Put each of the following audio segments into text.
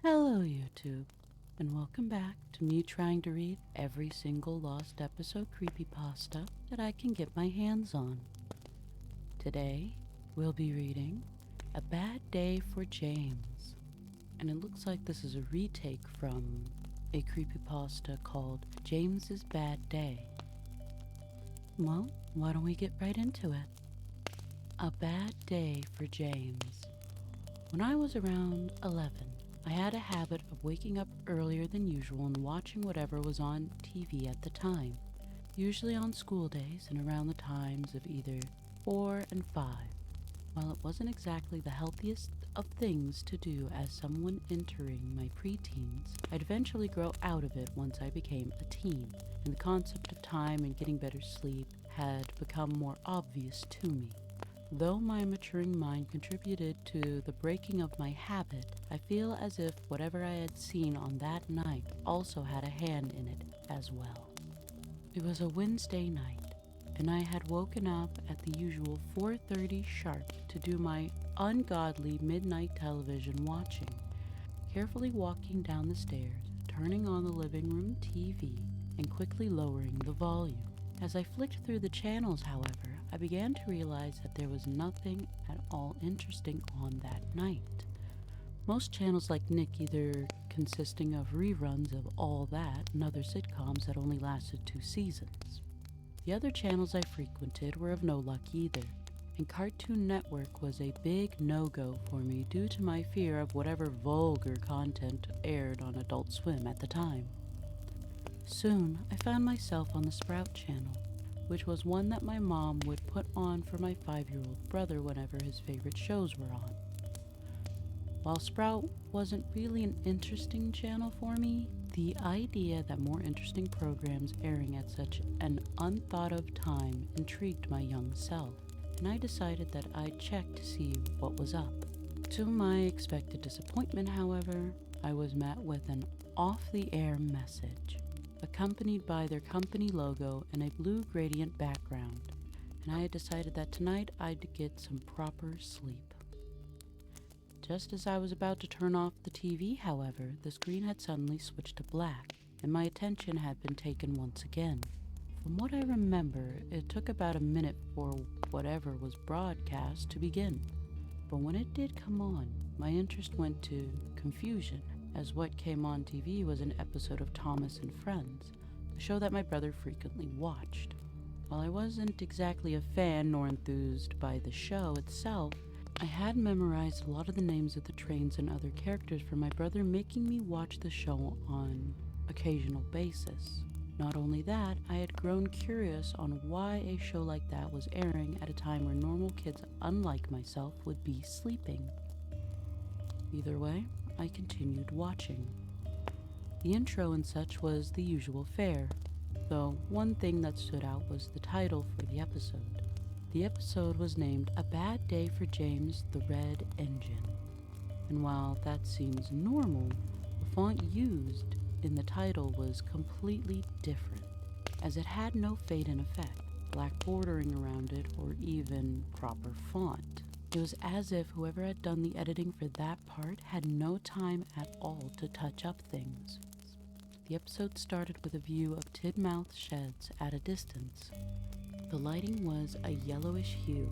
Hello, YouTube, and welcome back to me trying to read every single lost episode creepypasta that I can get my hands on. Today, we'll be reading A Bad Day for James, and it looks like this is a retake from a creepypasta called James's Bad Day. Well, why don't we get right into it? A Bad Day for James. When I was around 11, I had a habit of waking up earlier than usual and watching whatever was on TV at the time, usually on school days and around the times of either 4 and 5. While it wasn't exactly the healthiest of things to do as someone entering my preteens, I'd eventually grow out of it once I became a teen, and the concept of time and getting better sleep had become more obvious to me. Though my maturing mind contributed to the breaking of my habit, I feel as if whatever I had seen on that night also had a hand in it as well. It was a Wednesday night, and I had woken up at the usual 4:30 sharp to do my ungodly midnight television watching, carefully walking down the stairs, turning on the living room TV, and quickly lowering the volume. As I flicked through the channels, however, I began to realize that there was nothing at all interesting on that night. Most channels like Nick either consisting of reruns of All That and other sitcoms that only lasted 2 seasons. The other channels I frequented were of no luck either, and Cartoon Network was a big no-go for me due to my fear of whatever vulgar content aired on Adult Swim at the time. Soon, I found myself on the Sprout channel, which was one that my mom would put on for my 5-year-old brother whenever his favorite shows were on. While Sprout wasn't really an interesting channel for me, the idea that more interesting programs airing at such an unthought of time intrigued my young self, and I decided that I'd check to see what was up. To my expected disappointment, however, I was met with an off-the-air message, accompanied by their company logo and a blue gradient background, and I had decided that tonight I'd get some proper sleep. Just as I was about to turn off the TV, however, the screen had suddenly switched to black, and my attention had been taken once again. From what I remember, it took about a minute for whatever was broadcast to begin, but when it did come on, my interest went to confusion, as what came on TV was an episode of Thomas and Friends, a show that my brother frequently watched. While I wasn't exactly a fan nor enthused by the show itself, I had memorized a lot of the names of the trains and other characters for my brother making me watch the show on occasional basis. Not only that, I had grown curious on why a show like that was airing at a time where normal kids unlike myself would be sleeping. Either way, I continued watching. The intro and such was the usual fare, though one thing that stood out was the title for the episode. The episode was named A Bad Day for James the Red Engine, and while that seems normal, the font used in the title was completely different, as it had no fade in effect, black bordering around it, or even proper font. It was as if whoever had done the editing for that part had no time at all to touch up things. The episode started with a view of Tidmouth sheds at a distance. The lighting was a yellowish hue.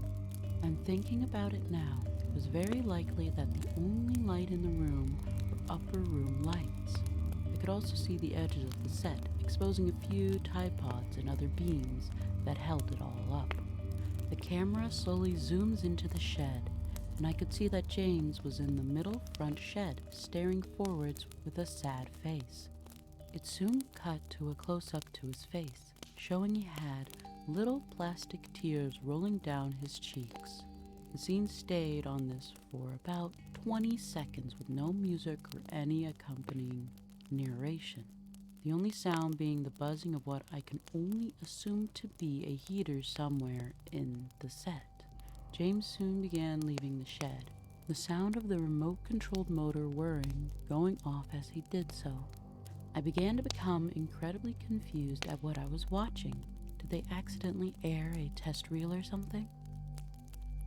I'm thinking about it now. It was very likely that the only light in the room were upper room lights. I could also see the edges of the set, exposing a few tidepods and other beams that held it all up. The camera slowly zooms into the shed, and I could see that James was in the middle front shed, staring forwards with a sad face. It soon cut to a close-up to his face, showing he had little plastic tears rolling down his cheeks. The scene stayed on this for about 20 seconds with no music or any accompanying narration, the only sound being the buzzing of what I can only assume to be a heater somewhere in the set. James soon began leaving the shed, the sound of the remote-controlled motor whirring going off as he did so. I began to become incredibly confused at what I was watching. Did they accidentally air a test reel or something?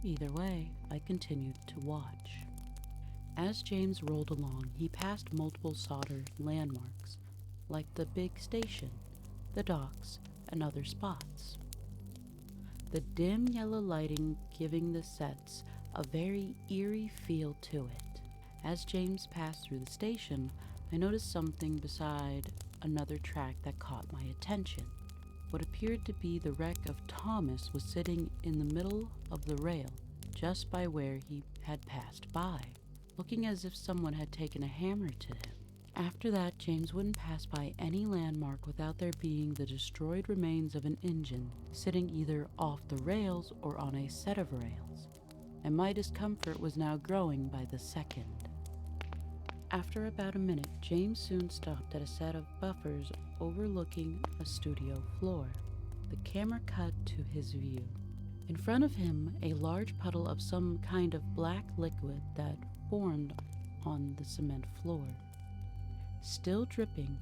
Either way, I continued to watch. As James rolled along, he passed multiple soldered landmarks, like the big station, the docks, and other spots. The dim yellow lighting giving the sets a very eerie feel to it. As James passed through the station, I noticed something beside another track that caught my attention. What appeared to be the wreck of Thomas was sitting in the middle of the rail, just by where he had passed by, looking as if someone had taken a hammer to him. After that, James wouldn't pass by any landmark without there being the destroyed remains of an engine sitting either off the rails or on a set of rails, and my discomfort was now growing by the second. After about a minute, James soon stopped at a set of buffers overlooking a studio floor. The camera cut to his view. In front of him, a large puddle of some kind of black liquid that formed on the cement floor, still dripping,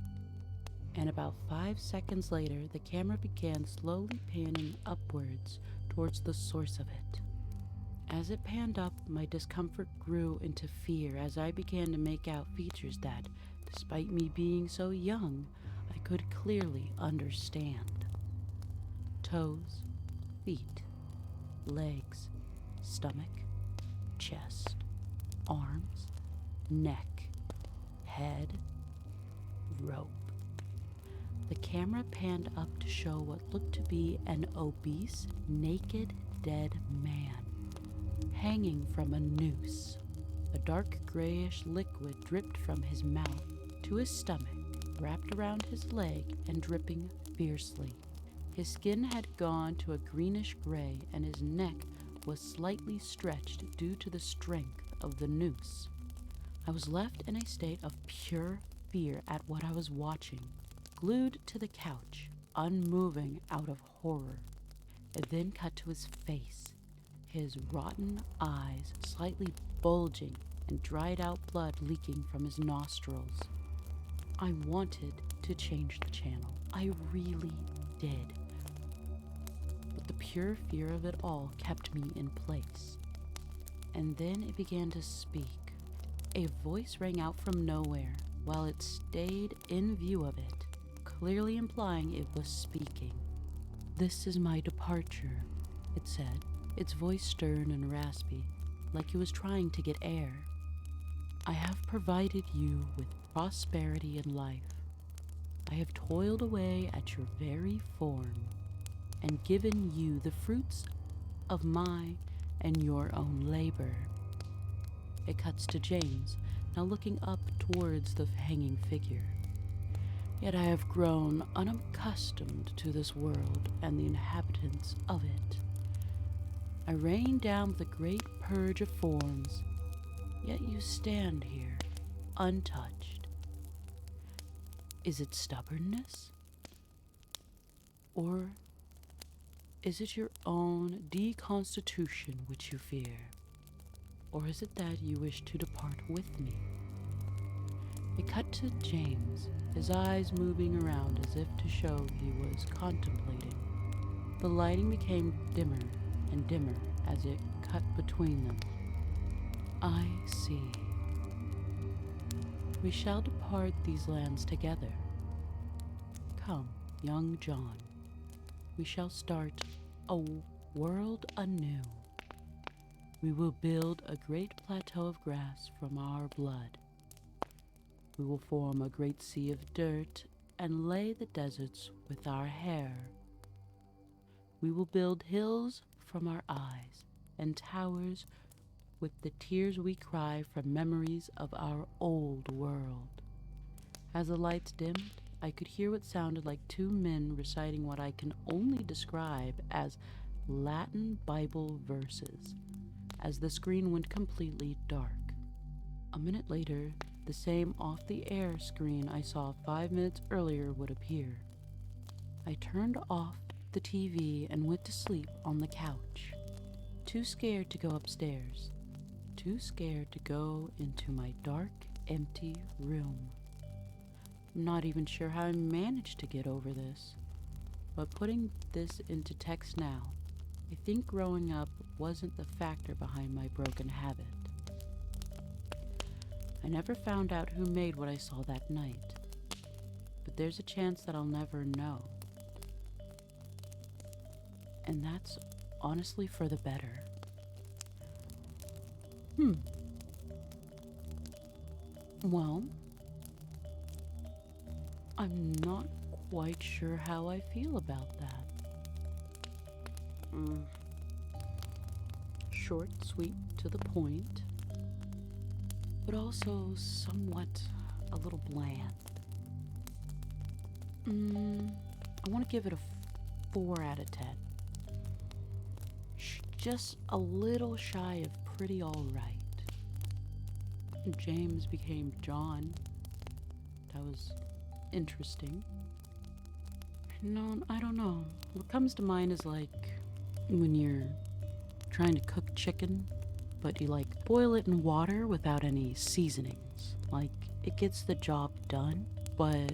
and about 5 seconds later, the camera began slowly panning upwards towards the source of it. As it panned up, my discomfort grew into fear as I began to make out features that, despite me being so young, I could clearly understand. Toes, feet, legs, stomach, chest, arms, neck, head, rope. The camera panned up to show what looked to be an obese, naked, dead man, hanging from a noose. A dark grayish liquid dripped from his mouth to his stomach, wrapped around his leg and dripping fiercely. His skin had gone to a greenish gray and his neck was slightly stretched due to the strength of the noose. I was left in a state of pure fear at what I was watching, glued to the couch, unmoving out of horror. It then cut to his face, his rotten eyes slightly bulging and dried out blood leaking from his nostrils. I wanted to change the channel. I really did. But the pure fear of it all kept me in place. And then it began to speak. A voice rang out from nowhere while it stayed in view of it, clearly implying it was speaking. "This is my departure," it said, its voice stern and raspy, like it was trying to get air. "I have provided you with prosperity in life. I have toiled away at your very form and given you the fruits of my and your own labor." It cuts to James, now looking up towards the hanging figure. "Yet I have grown unaccustomed to this world and the inhabitants of it. I rain down the great purge of forms, yet you stand here, untouched. Is it stubbornness? Or is it your own deconstitution which you fear? Or is it that you wish to depart with me?" It cut to James, his eyes moving around as if to show he was contemplating. The lighting became dimmer and dimmer as it cut between them. "I see. We shall depart these lands together. Come, young John, we shall start a world anew. We will build a great plateau of grass from our blood. We will form a great sea of dirt and lay the deserts with our hair. We will build hills from our eyes and towers with the tears we cry from memories of our old world." As the lights dimmed, I could hear what sounded like 2 men reciting what I can only describe as Latin Bible verses, as the screen went completely dark. A minute later, the same off-the-air screen I saw 5 minutes earlier would appear. I turned off the TV and went to sleep on the couch, too scared to go upstairs, too scared to go into my dark, empty room. I'm not even sure how I managed to get over this, but putting this into text now, I think growing up wasn't the factor behind my broken habit. I never found out who made what I saw that night, but there's a chance that I'll never know. And that's honestly for the better. Well, I'm not quite sure how I feel about that. Short, sweet, to the point, but also somewhat a little bland. I want to give it a 4 out of 10. Just a little shy of pretty alright. James became John. That was interesting. No, I don't know. What comes to mind is like when you're trying to cook chicken, but you like boil it in water without any seasonings. Like it gets the job done, but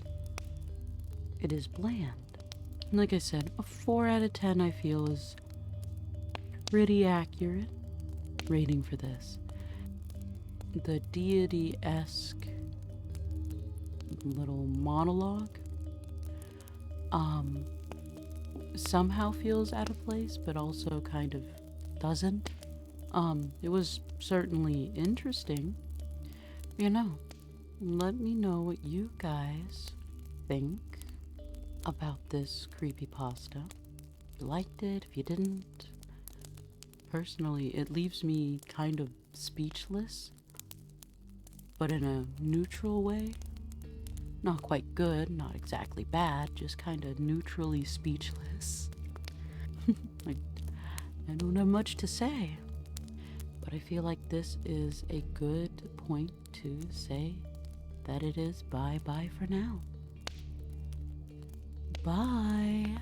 it is bland. And like I said, a 4 out of 10 I feel is pretty accurate rating for this. The deity-esque little monologue somehow feels out of place, but also kind of doesn't. It was certainly interesting. You know, let me know what you guys think about this creepypasta. If you liked it, if you didn't. Personally, it leaves me kind of speechless, but in a neutral way. Not quite good, not exactly bad, just kind of neutrally speechless. I don't have much to say, but I feel like this is a good point to say that it is bye-bye for now. Bye!